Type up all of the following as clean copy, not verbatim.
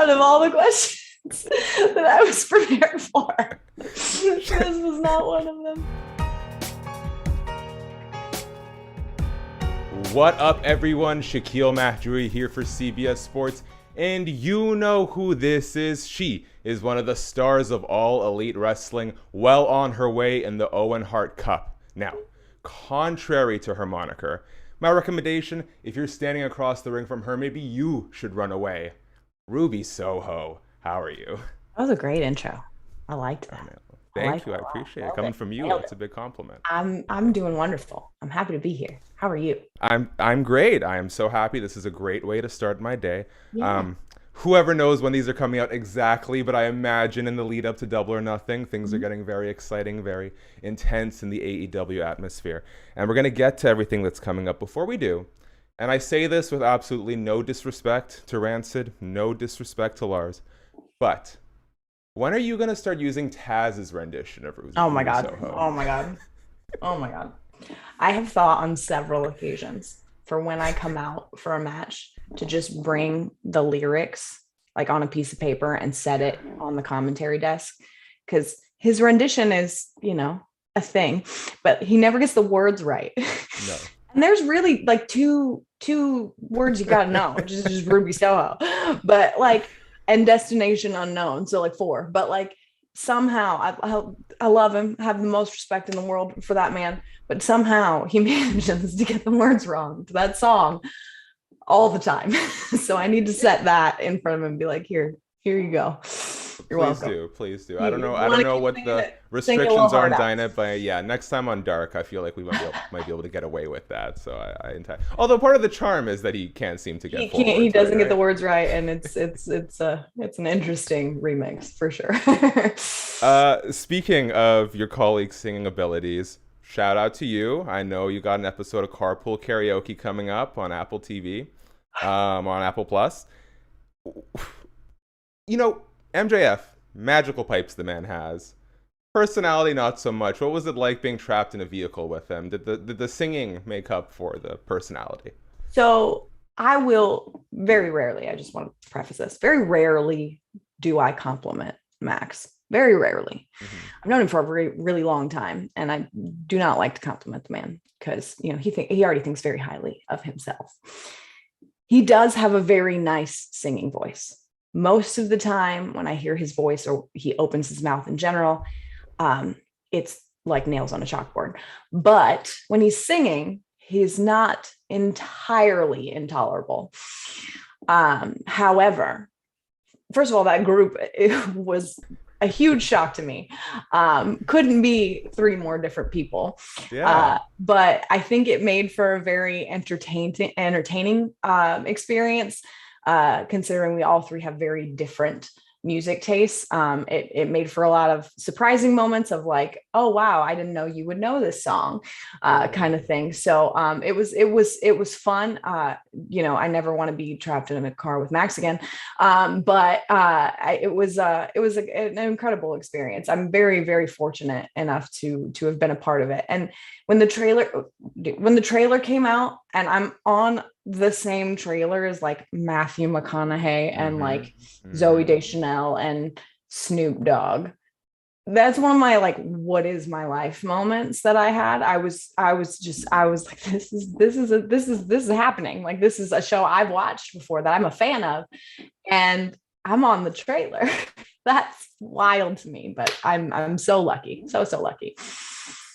one of all the questions that I was prepared for. This was not one of them. What up, everyone? Shakiel Mahjouri here for CBS Sports, and you know who this is. She is one of the stars of All Elite Wrestling, well on her way in the Owen Hart Cup. Now, contrary to her moniker, my recommendation, if you're standing across the ring from her, maybe you should run away. Ruby Soho, how are you? That was a great intro. I liked that. Thank you. I appreciate it. Coming from you, it's a big compliment. I'm doing wonderful. I'm happy to be here. How are you? I'm great. I am so happy. This is a great way to start my day. Yeah. Whoever knows when these are coming out exactly, but I imagine in the lead up to Double or Nothing, things are getting very exciting, very intense in the AEW atmosphere. And we're going to get to everything that's coming up. Before we do, and I say this with absolutely no disrespect to Rancid, no disrespect to Lars, but when are you going to start using Taz's rendition of Ruby Soho? Oh my God. Oh my God. Oh my God. I have thought on several occasions for when I come out for a match to just bring the lyrics like on a piece of paper and set it on the commentary desk, because his rendition is, a thing, but he never gets the words right. No. And there's really like two words you gotta know, which is just Ruby Soho, but like, and Destination Unknown, so like 4, but like somehow I love him, have the most respect in the world for that man, but somehow he manages to get the words wrong to that song all the time. So I need to set that in front of him and be like, here you go. You're welcome. Please do. I don't know what the restrictions are on Dyna, but yeah, next time on Dark, I feel like we might be able to get away with that. So although part of the charm is that he can't seem to get he doesn't get the words right, and it's an interesting remix for sure. Speaking of your colleagues' singing abilities, shout out to you. I know you got an episode of Carpool Karaoke coming up on Apple TV, on Apple Plus. MJF, magical pipes the man has. Personality, not so much. What was it like being trapped in a vehicle with him? Did the singing make up for the personality? So I will very rarely, I just want to preface this, very rarely do I compliment Max. Very rarely. Mm-hmm. I've known him for a really, really long time, and I do not like to compliment the man because, he already thinks very highly of himself. He does have a very nice singing voice. Most of the time when I hear his voice or he opens his mouth in general, it's like nails on a chalkboard. But when he's singing, he's not entirely intolerable. However, first of all, that group, it was a huge shock to me. Couldn't be 3 more different people. Yeah. But I think it made for a very entertaining experience. Considering we all 3 have very different music tastes, it made for a lot of surprising moments of like, oh wow, I didn't know you would know this song, kind of thing. So it was fun. I never want to be trapped in a car with Max again, but it was an incredible experience. I'm very, very fortunate enough to have been a part of it. And when the trailer came out, and I'm on the same trailer as like Matthew McConaughey and like Zooey Deschanel and Snoop Dogg, that's one of my like, what is my life moments that I had. I was like, this is happening. Like, this is a show I've watched before that I'm a fan of, and I'm on the trailer. That's wild to me, but I'm so lucky, so lucky.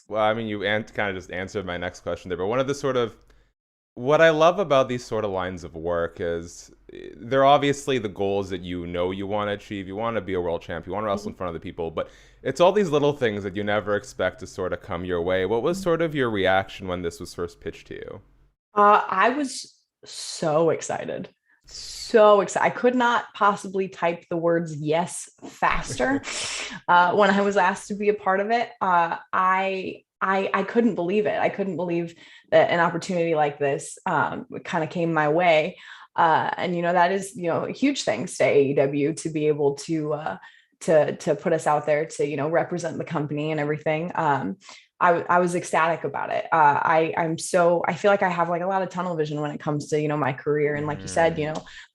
Well, I mean, you kind of just answered my next question there, but one of the what I love about these sort of lines of work is they're obviously the goals that you want to achieve. You want to be a world champ. You want to wrestle in front of the people. But it's all these little things that you never expect to sort of come your way. What was sort of your reaction when this was first pitched to you? I was so excited. I could not possibly type the words yes faster. When I was asked to be a part of it, I couldn't believe it. I couldn't believe that an opportunity like this kind of came my way. And, that is, huge thanks to AEW to be able to put us out there to, represent the company and everything. I was ecstatic about it. I feel like I have like a lot of tunnel vision when it comes to, my career. And like you said,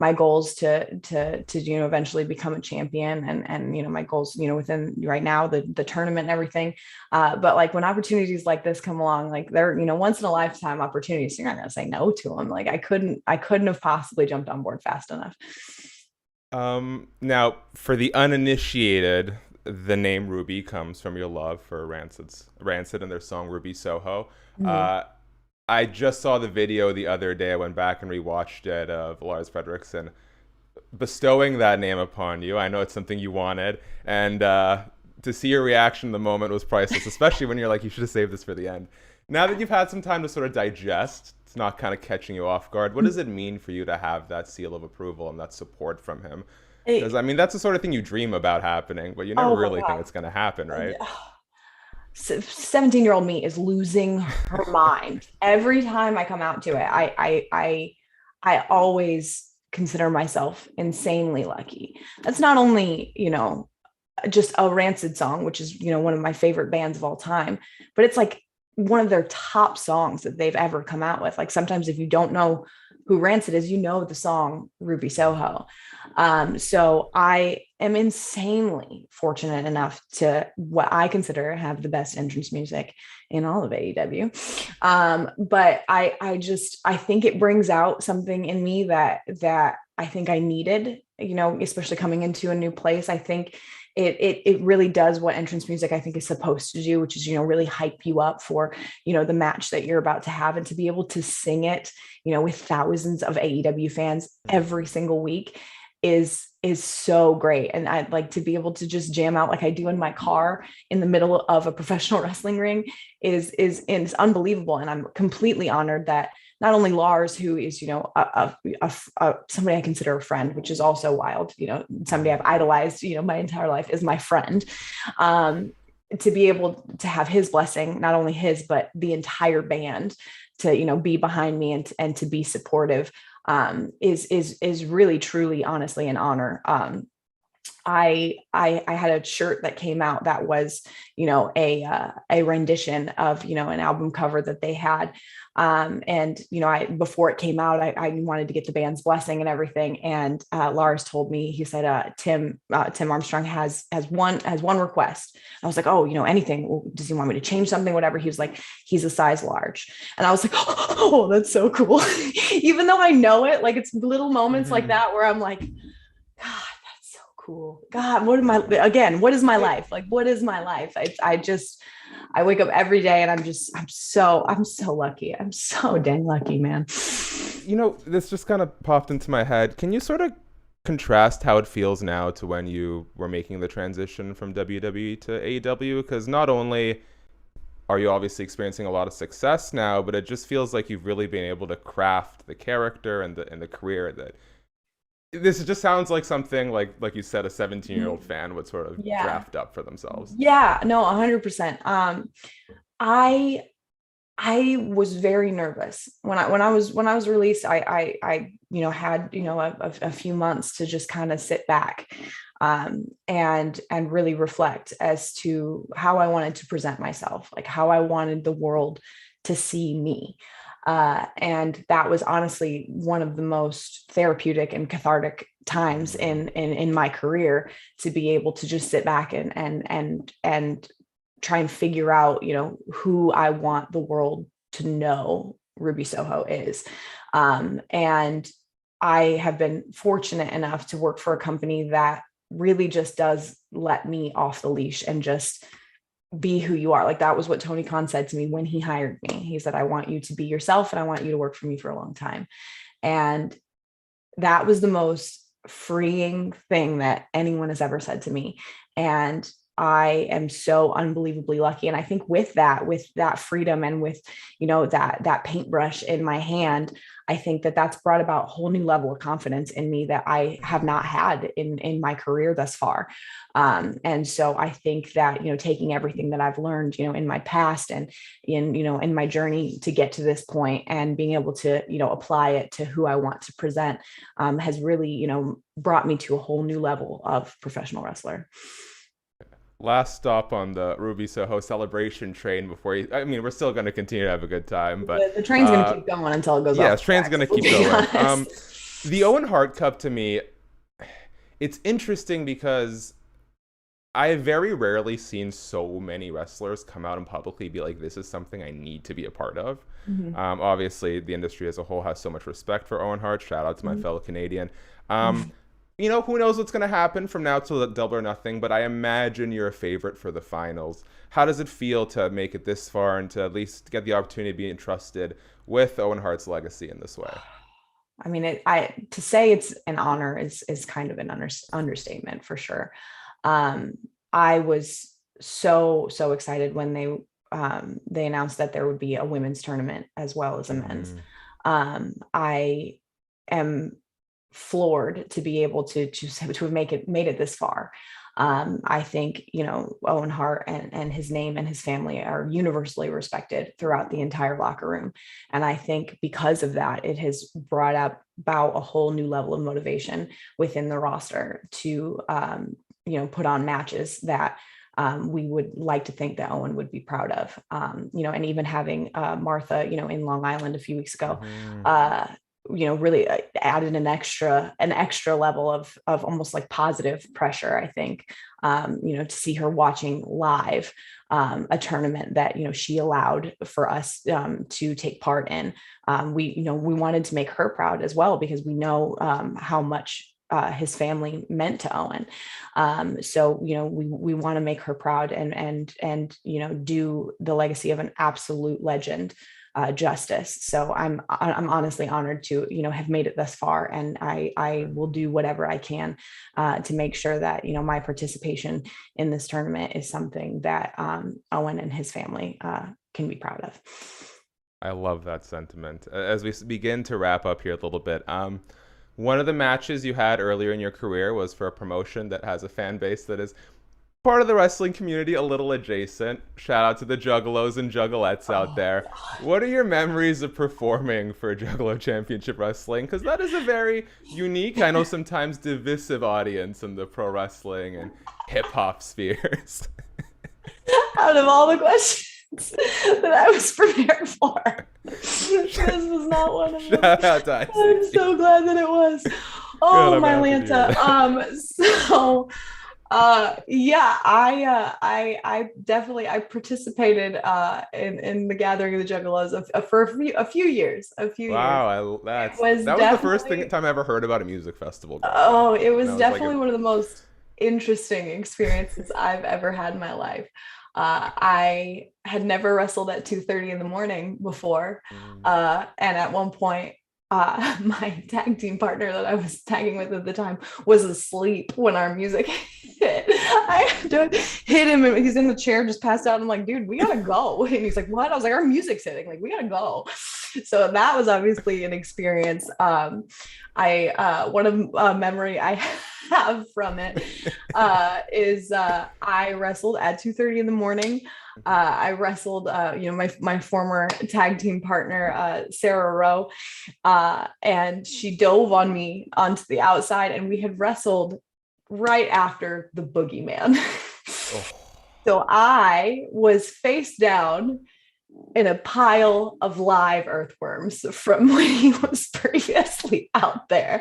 my goals to, eventually become a champion and, my goals, within right now, the tournament and everything. But like when opportunities like this come along, like they're, once in a lifetime opportunities, you're not going to say no to them. Like I couldn't have possibly jumped on board fast enough. Now, for the uninitiated, the name Ruby comes from your love for Rancid and their song Ruby Soho. Mm-hmm. I just saw the video the other day. I went back and rewatched it of Lars Frederiksen bestowing that name upon you. I know it's something you wanted, and to see your reaction in the moment was priceless, especially when you're like, you should have saved this for the end. Now that you've had some time to sort of digest, it's not kind of catching you off guard. What does it mean for you to have that seal of approval and that support from him? Because I mean, that's the sort of thing you dream about happening, but you never Oh my really think God. it's going to happen, right? 17-year-old me is losing her mind every time I come out to it. I always consider myself insanely lucky. That's not only, just a Rancid song, which is, one of my favorite bands of all time, but it's like one of their top songs that they've ever come out with. Like sometimes if you don't know who Rancid is, the song Ruby Soho. So I am insanely fortunate enough to what I consider have the best entrance music in all of AEW. But I think it brings out something in me that I think I needed, especially coming into a new place. I think it really does what entrance music I think is supposed to do, which is, really hype you up for, the match that you're about to have, and to be able to sing it, with thousands of AEW fans every single week is so great. And I'd like to be able to just jam out like I do in my car in the middle of a professional wrestling ring is unbelievable. And I'm completely honored that not only Lars, who is, somebody I consider a friend, which is also wild, somebody I've idolized, my entire life, is my friend. To be able to have his blessing, not only his, but the entire band to, be behind me and to be supportive, is really, truly, honestly an honor. I had a shirt that came out that was, a rendition of, an album cover that they had. And, before it came out, I wanted to get the band's blessing and everything. And, Lars told me, he said, Tim Armstrong has one request. I was like, oh, anything. Does he want me to change something? Whatever. He was like, he's a size large. And I was like, oh, that's so cool. Even though I know it, like it's little moments like that where I'm like, God, cool. God, what is my life? Like, what is my life? I wake up every day and I'm so lucky. I'm so dang lucky, man. This just kind of popped into my head. Can you sort of contrast how it feels now to when you were making the transition from WWE to AEW? Because not only are you obviously experiencing a lot of success now, but it just feels like you've really been able to craft the character and the career that this just sounds like something like you said, a 17-year-old fan would sort of draft up for themselves. Yeah, no, 100%. I was very nervous when I was released. I had a few months to just kind of sit back and really reflect as to how I wanted to present myself, like how I wanted the world to see me. And that was honestly one of the most therapeutic and cathartic times in my career, to be able to just sit back and try and figure out, who I want the world to know Ruby Soho is. And I have been fortunate enough to work for a company that really just does let me off the leash and just be who you are. Like that was what Tony Khan said to me when he hired me. He said, I want you to be yourself and I want you to work for me for a long time. And that was the most freeing thing that anyone has ever said to me. And I am so unbelievably lucky. And I think with that freedom and with, that paintbrush in my hand, I think that that's brought about a whole new level of confidence in me that I have not had in my career thus far. And so I think that, taking everything that I've learned, in my past and in my journey to get to this point and being able to, apply it to who I want to present, has really, brought me to a whole new level of professional wrestler. Last stop on the Ruby Soho celebration train before you. I mean, we're still going to continue to have a good time, but The train's going to keep going until it goes yeah, off the the train's tracks, going to let's keep be going. honest. The Owen Hart Cup to me, it's interesting because I have very rarely seen so many wrestlers come out and publicly be like, this is something I need to be a part of. Mhm. Obviously, the industry as a whole has so much respect for Owen Hart. Shout out to my Mhm. fellow Canadian. Who knows what's going to happen from now till Double or Nothing, but I imagine you're a favorite for the finals. How does it feel to make it this far and to at least get the opportunity to be entrusted with Owen Hart's legacy in this way? I mean, I to say it's an honor is kind of an understatement for sure. Um, I was so excited when they announced that there would be a women's tournament as well as a men's. Mm-hmm. I am floored to be able to have made it this far. I think, Owen Hart and his name and his family are universally respected throughout the entire locker room. And I think because of that, it has brought about a whole new level of motivation within the roster to, put on matches that we would like to think that Owen would be proud of, and even having Martha, in Long Island a few weeks ago, Mm-hmm. really added an extra level of almost like positive pressure, I think, to see her watching live a tournament that, she allowed for us to take part in. We wanted to make her proud as well, because we know how much his family meant to Owen. So, we want to make her proud and do the legacy of an absolute legend justice. So I'm honestly honored to have made it thus far, and I will do whatever I can to make sure that my participation in this tournament is something that Owen and his family can be proud of. I love that sentiment. As we begin to wrap up here a little bit, one of the matches you had earlier in your career was for a promotion that has a fan base that is part of the wrestling community, a little adjacent. Shout out to the Juggalos and Juggalettes out Oh, there. What are your memories of performing for Juggalo Championship Wrestling? Because that is a very unique, I know sometimes divisive audience in the pro wrestling and hip hop spheres. out of all the questions that I was prepared for, this was not one of them. Shout out to I'm ICP. so glad that it was. Good, Oh, I'm my happy to hear Lanta. that. So yeah, I definitely I participated in the gathering of the Juggalos for a few years. Wow, It was that was the first definitely time I ever heard about a music festival growing up. oh, it And was I was like, definitely one of the most interesting experiences I've ever had in my life. I had never wrestled at 2:30 in the morning before. mm, And at one point, my tag team partner that I was tagging with at the time was asleep when our music hit. I had to hit him, and he's in the chair, just passed out. I'm like, dude, we gotta go. And he's like, what? I was like, our music's hitting. Like, we gotta go. So that was obviously an experience. I one of memory I have from it is I wrestled at 2:30 in the morning. I wrestled, my former tag team partner, Sarah Rowe, and she dove on me onto the outside, and we had wrestled right after the boogeyman. oh, So I was face down in a pile of live earthworms from when he was previously out there.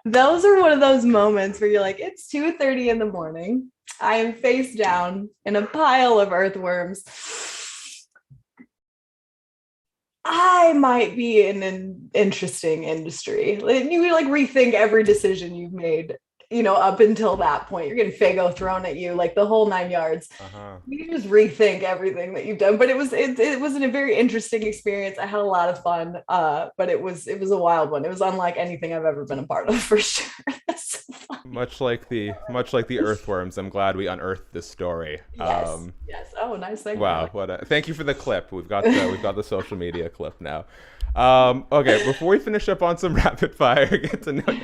Those are one of those moments where you're like, it's 2:30 in the morning. I am face down in a pile of earthworms. I might be in an interesting industry. You like rethink every decision you've made, up until that point. You're getting Fago thrown at you, like the whole 9 yards. uh-huh. You just rethink everything that you've done. But it was a very interesting experience. I had a lot of fun, but it was a wild one. It was unlike anything I've ever been a part of, for sure. That's so fun. Much like the earthworms, I'm glad we unearthed this story. Yes. Oh, nice. Thank Wow, you. thank you for the clip. We've got the social media clip now. Okay, before we finish up on some rapid fire, get to know.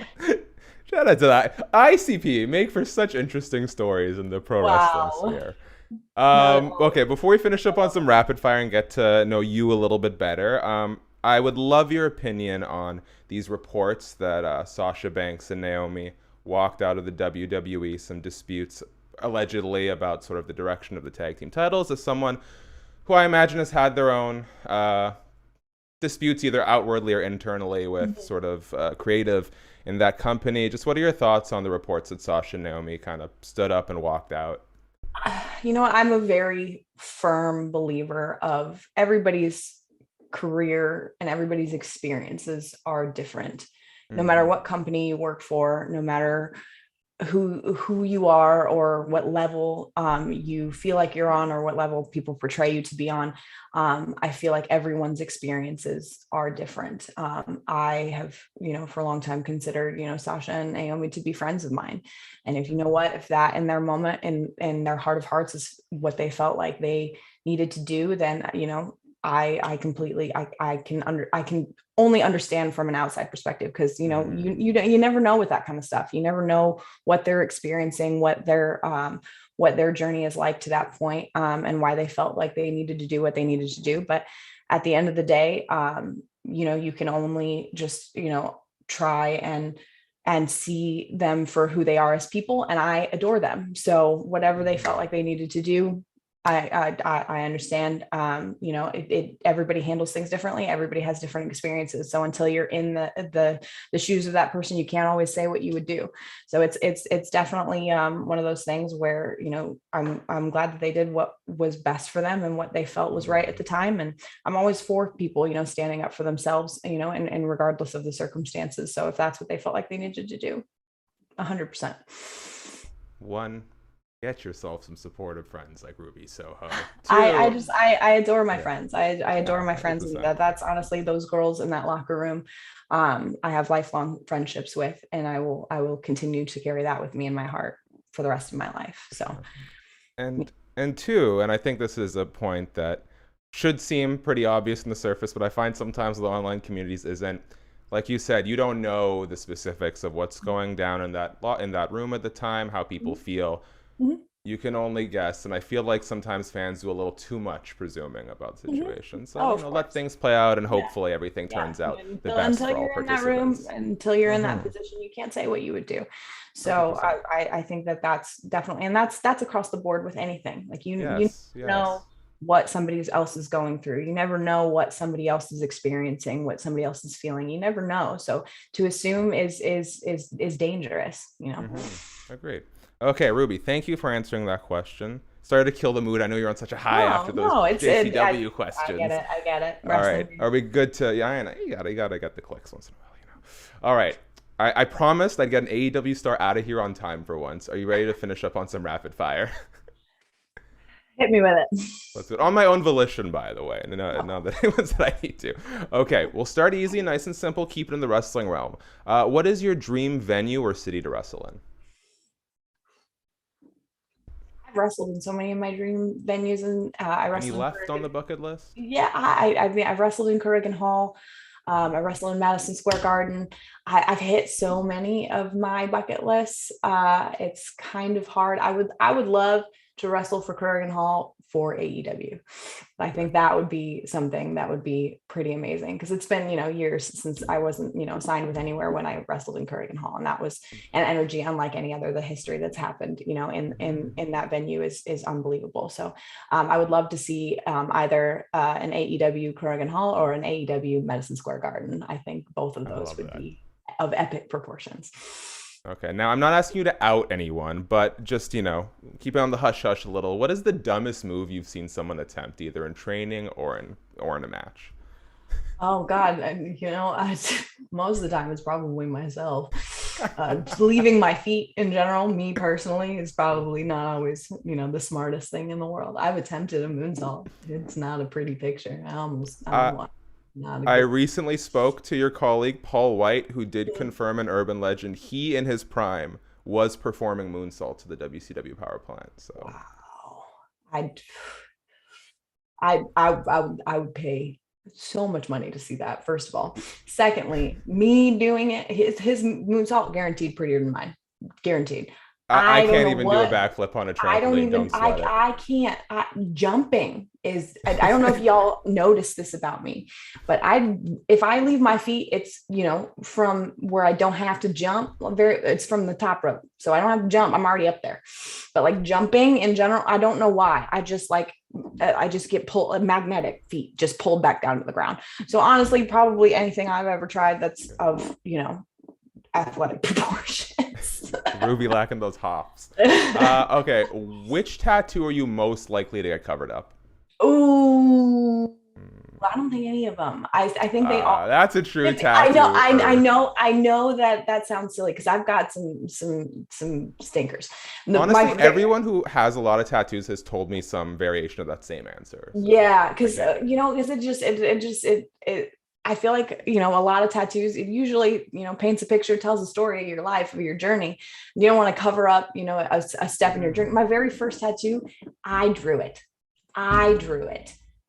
Shout out to that. ICP make for such interesting stories in the pro wrestling Wow. sphere. No. Okay, before we finish up on some rapid fire and get to know you a little bit better, I would love your opinion on these reports that Sasha Banks and Naomi walked out of the WWE, some disputes allegedly about sort of the direction of the tag team titles, as someone who I imagine has had their own disputes either outwardly or internally with sort of creative in that company. Just what are your thoughts on the reports that Sasha and Naomi kind of stood up and walked out? You know, I'm a very firm believer of everybody's career and everybody's experiences are different. No matter what company you work for, no matter who you are or what level you feel like you're on or what level people portray you to be on, I feel like everyone's experiences are different. I have, for a long time considered, Sasha and Naomi to be friends of mine. And if if that in their moment and in their heart of hearts is what they felt like they needed to do, then, I completely, I can only understand from an outside perspective, because you never know with that kind of stuff. You never know what they're experiencing, what their journey is like to that point, and why they felt like they needed to do what they needed to do. But at the end of the day, you can only just try and see them for who they are as people, and I adore them. So whatever they felt like they needed to do, I understand. Everybody handles things differently. Everybody has different experiences. So until you're in the shoes of that person, you can't always say what you would do. So it's definitely one of those things where I'm glad that they did what was best for them and what they felt was right at the time. And I'm always for people standing up for themselves, and regardless of the circumstances. So if that's what they felt like they needed to do, 100%. One, get yourself some supportive friends like Ruby Soho. Two, I adore my friends. I adore my friends. And that's honestly those girls in that locker room. I have lifelong friendships with, and I will continue to carry that with me in my heart for the rest of my life. So, and two, and I think this is a point that should seem pretty obvious on the surface, but I find sometimes the online communities isn't. Like you said, you don't know the specifics of what's going down in that room at the time, how people feel. You can only guess, and I feel like sometimes fans do a little too much presuming about situations. So let things play out, and hopefully everything turns out the best for all participants. Until you're in that position, you can't say what you would do. So I think that's definitely, and that's across the board with anything. Like you know what somebody else is going through. You never know what somebody else is experiencing, what somebody else is feeling. You never know. So to assume is dangerous. Agreed. Okay, Ruby, thank you for answering that question. Sorry to kill the mood. I know you're on such a high after those JCW questions. I get it. All right. Are we good to, I know, you gotta get the clicks once in a while, All right. I promised I'd get an AEW star out of here on time for once. Are you ready to finish up on some rapid fire? Hit me with it. Let's do it. On my own volition, by the way. Not that anyone said I need to. Okay, we'll start easy, nice and simple. Keep it in the wrestling realm. What is your dream venue or city to wrestle in? I've wrestled in so many of my dream venues, and I wrestled. Any left on the bucket list? Yeah, I've wrestled in Carrigan Hall. I wrestled in Madison Square Garden. I've hit so many of my bucket lists. It's kind of hard. I would love to wrestle for Carrigan Hall for AEW. I think that would be something that would be pretty amazing, because it's been, years since I wasn't, signed with anywhere when I wrestled in Carrigan Hall. And that was an energy unlike any other. The history that's happened, in that venue is unbelievable. So I would love to see either an AEW Carrigan Hall or an AEW Madison Square Garden. I think both of those would be of epic proportions. Okay, now I'm not asking you to out anyone, but just, keep it on the hush-hush a little. What is the dumbest move you've seen someone attempt, either in training or in a match? Oh, God, most of the time it's probably myself. Leaving my feet in general, me personally, is probably not always, the smartest thing in the world. I've attempted a moonsault. It's not a pretty picture. I recently spoke to your colleague, Paul White, who did confirm an urban legend. He, in his prime, was performing moonsault to the WCW power plant. So, wow, I would pay so much money to see that. First of all, secondly, me doing it, his moonsault guaranteed prettier than mine, guaranteed. I don't can't know even do a what. backflip on a I don't trampoline. even, Don't sweat it. I can't. Jumping is, I don't know if y'all notice this about me, but if I leave my feet, it's, from where I don't have to jump, it's from the top rope. So I don't have to jump. I'm already up there. But like jumping in general, I don't know why. I just get pulled, magnetic feet, just pulled back down to the ground. So honestly, probably anything I've ever tried that's of, athletic proportions. Ruby lacking those hops. Okay, which tattoo are you most likely to get covered up? Ooh, I don't think any of them. I think they all. That's a true I know. tattoo. I know that sounds silly because I've got some stinkers. Honestly, everyone who has a lot of tattoos has told me some variation of that same answer. So, yeah, because because it I feel like, a lot of tattoos, it usually, paints a picture, tells a story of your life, of your journey. You don't want to cover up, a step in your journey. My very first tattoo, I drew it.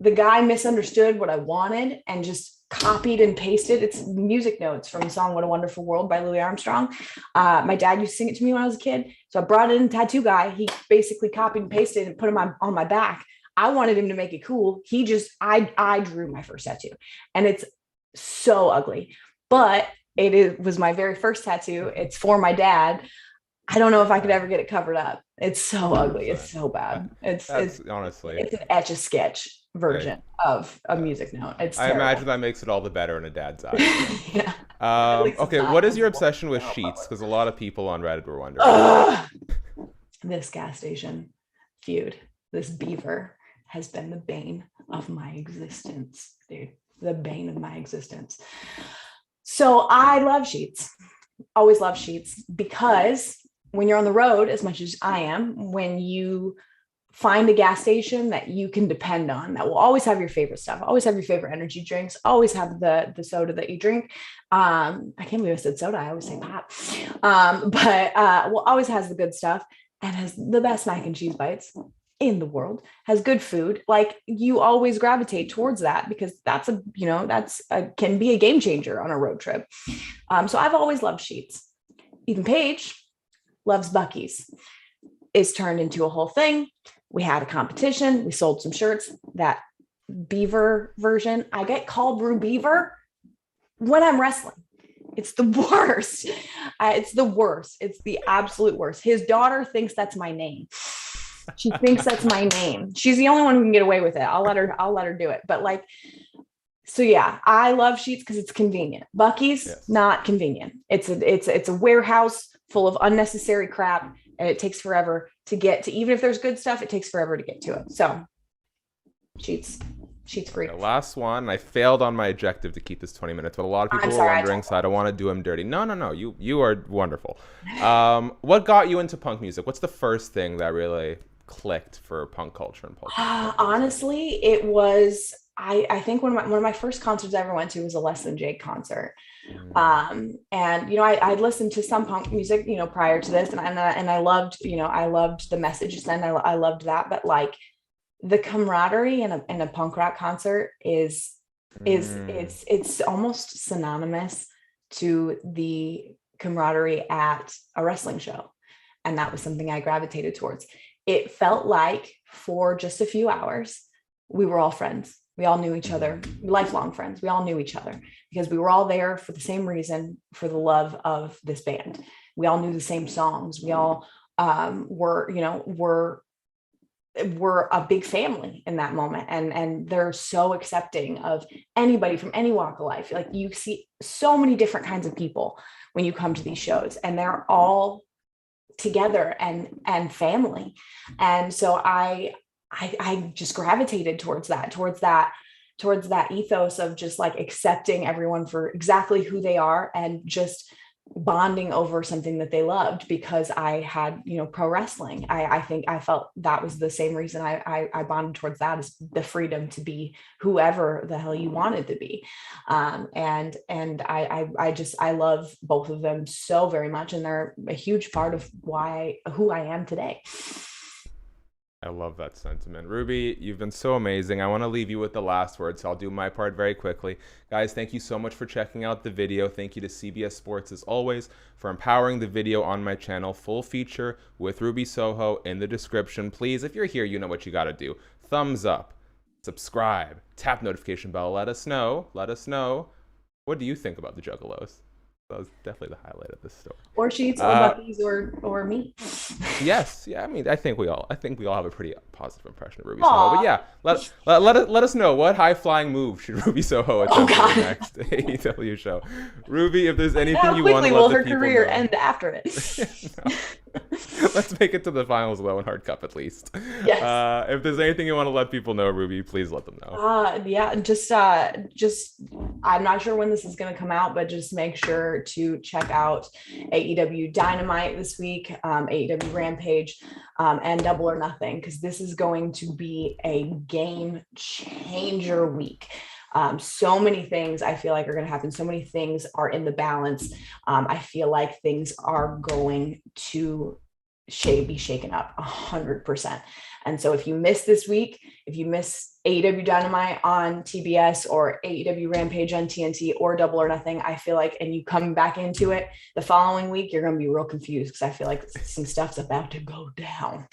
The guy misunderstood what I wanted and just copied and pasted. It's music notes from the song What a Wonderful World by Louis Armstrong. My dad used to sing it to me when I was a kid. So I brought in a tattoo guy. He basically copied and pasted and put him on my back. I wanted him to make it cool. I drew my first tattoo, and it's so ugly, but was my very first tattoo. It's for my dad. I don't know if I could ever get it covered up. It's so ugly. It's so bad. It's honestly, it's an Etch-a-Sketch version of a music note. It's I terrible. imagine that makes it all the better in a dad's eyes. Yeah. Okay, what is your obsession with sheets? Because a lot of people on Reddit were wondering. This gas station feud, this beaver has been the bane of my existence, dude. The bane of my existence. So I love sheets. Always love sheets, because when you're on the road, as much as I am, when you find a gas station that you can depend on, that will always have your favorite stuff, always have your favorite energy drinks, always have the soda that you drink. I can't believe I said soda. I always say pop. But always has the good stuff and has the best mac and cheese bites in the world, has good food. Like, you always gravitate towards that because can be a game changer on a road trip. So I've always loved sheets. Even Paige loves Buc-ee's. It's turned into a whole thing. We had a competition. We sold some shirts. That beaver version, I get called Brew Beaver when I'm wrestling. It's the worst. It's the worst. It's the absolute worst. His daughter thinks that's my name. She thinks that's my name. She's the only one who can get away with it. I'll let her do it. But so yeah, I love sheets because it's convenient. Buc-ee's, yes. Not convenient. It's a warehouse full of unnecessary crap, and it takes forever to get to. Even if there's good stuff, it takes forever to get to it. So sheets free. The last one, I failed on my objective to keep this 20 minutes, but a lot of people are wondering, so I don't want to do them dirty. No. You are wonderful. What got you into punk music? What's the first thing that really clicked for punk culture and punk culture? Honestly, it was, I think one of my first concerts I ever went to was a Less Than Jake concert. And I'd listened to some punk music, prior to this, and I loved, I loved the messages then. I loved that, but the camaraderie in a punk rock concert is it's almost synonymous to the camaraderie at a wrestling show. And that was something I gravitated towards. It felt like for just a few hours, we were all friends. We all knew each other, lifelong friends. We all knew each other because we were all there for the same reason, for the love of this band. We all knew the same songs. We all were a big family in that moment. And they're so accepting of anybody from any walk of life. Like, you see so many different kinds of people when you come to these shows, and they're all together and family. And so I just gravitated towards that ethos of just accepting everyone for exactly who they are and just bonding over something that they loved, because I had, pro wrestling. I think I felt that was the same reason I bonded towards that, is the freedom to be whoever the hell you wanted to be. And I love both of them so very much. And they're a huge part of who I am today. I love that sentiment. Ruby, you've been so amazing. I want to leave you with the last word, so I'll do my part very quickly. Guys, thank you so much for checking out the video. Thank you to CBS Sports, as always, for empowering the video on my channel. Full feature with Ruby Soho in the description. Please, if you're here, you know what you got to do. Thumbs up, subscribe, tap notification bell. Let us know. Let us know. What do you think about the Juggalos? That was definitely the highlight of this story. Or Sheets, or Bucky's, or me. Yes, yeah. I mean, I think we all have a pretty positive impression of Ruby Soho. But yeah, let us know, what high flying move should Ruby Soho attempt for the next AEW show. Ruby, if there's anything you want to let the people know. How quickly will her career end after it? No. Let's make it to the finals of the Owen Hart Cup at least. Yes. If there's anything you want to let people know, Ruby, please let them know. Yeah, just I'm not sure when this is going to come out, but just make sure to check out AEW Dynamite this week, AEW Rampage, and Double or Nothing, because this is going to be a game changer week. So many things I feel like are going to happen. So many things are in the balance. I feel like things are going to be shaken up 100%. And so if you miss this week, if you miss AEW Dynamite on TBS or AEW Rampage on TNT or Double or Nothing, I feel like, and you come back into it the following week, you're going to be real confused, because I feel like some stuff's about to go down.